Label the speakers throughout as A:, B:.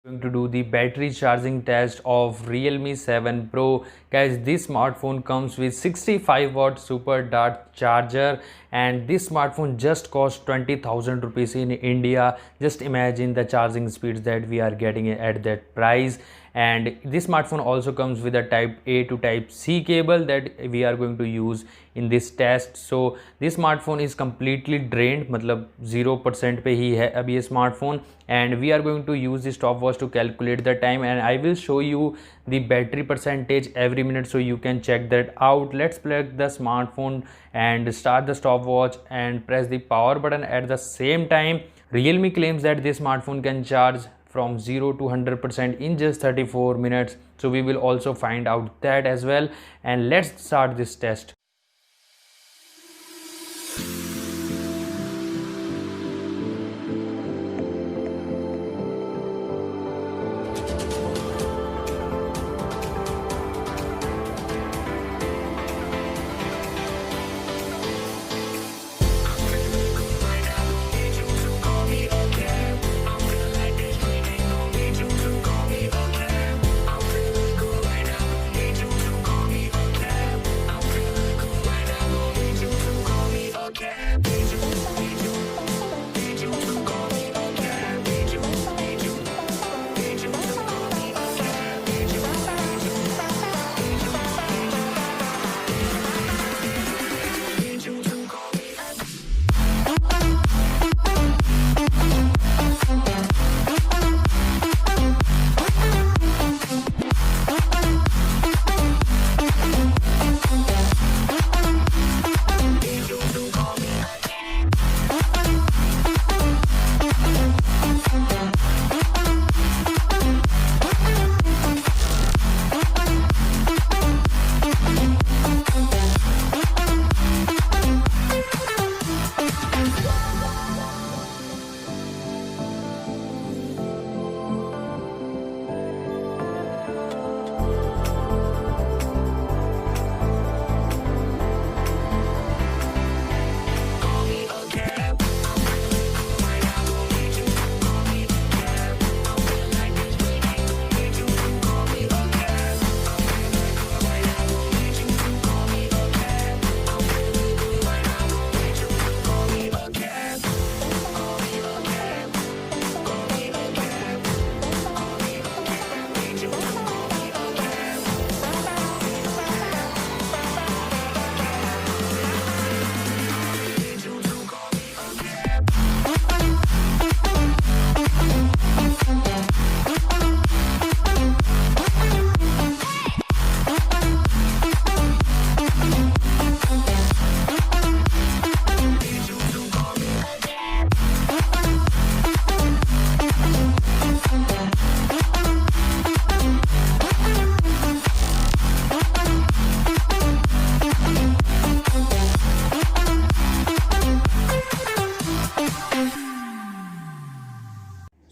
A: Going to do the battery charging test of Realme 7 Pro. Guys, this smartphone comes with 65-watt super dart charger, and this smartphone just cost 20,000 rupees in India. Just imagine the charging speeds that we are getting at that price. And this smartphone also comes with a type A to type C cable that we are going to use in this test. So this smartphone is completely drained, मतलब 0% पे ही है अभी ये smartphone, and we are going to use this stopwatch to calculate the time, and I will show you the battery percentage every minute so you can check that out. Let's plug the smartphone and start the stopwatch and press the power button at the same time. Realme claims that this smartphone can charge from 0 to 100% in just 34 minutes, so we will also find out that as well. And let's start this test.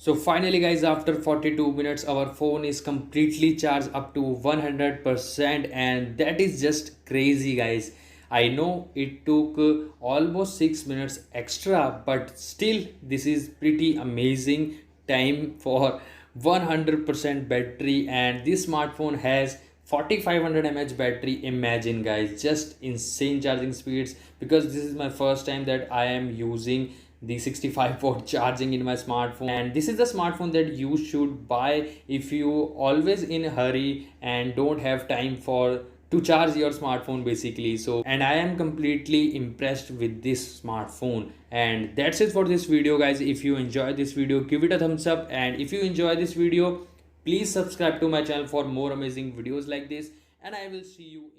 A: So finally guys, after 42 minutes our phone is completely charged up to 100%, and that is just crazy guys. I know it took almost 6 minutes extra, but still this is pretty amazing time for 100% battery, and this smartphone has 4500 mAh battery. Imagine guys, just insane charging speeds, because this is my first time that I am using the 65-watt charging in my smartphone, and this is the smartphone that you should buy if you always in a hurry and don't have time for to charge your smartphone basically. So, and I am completely impressed with this smartphone. And that's it for this video guys. If you enjoyed this video, give it a thumbs up, and if you enjoy this video, please subscribe to my channel for more amazing videos like this, and I will see you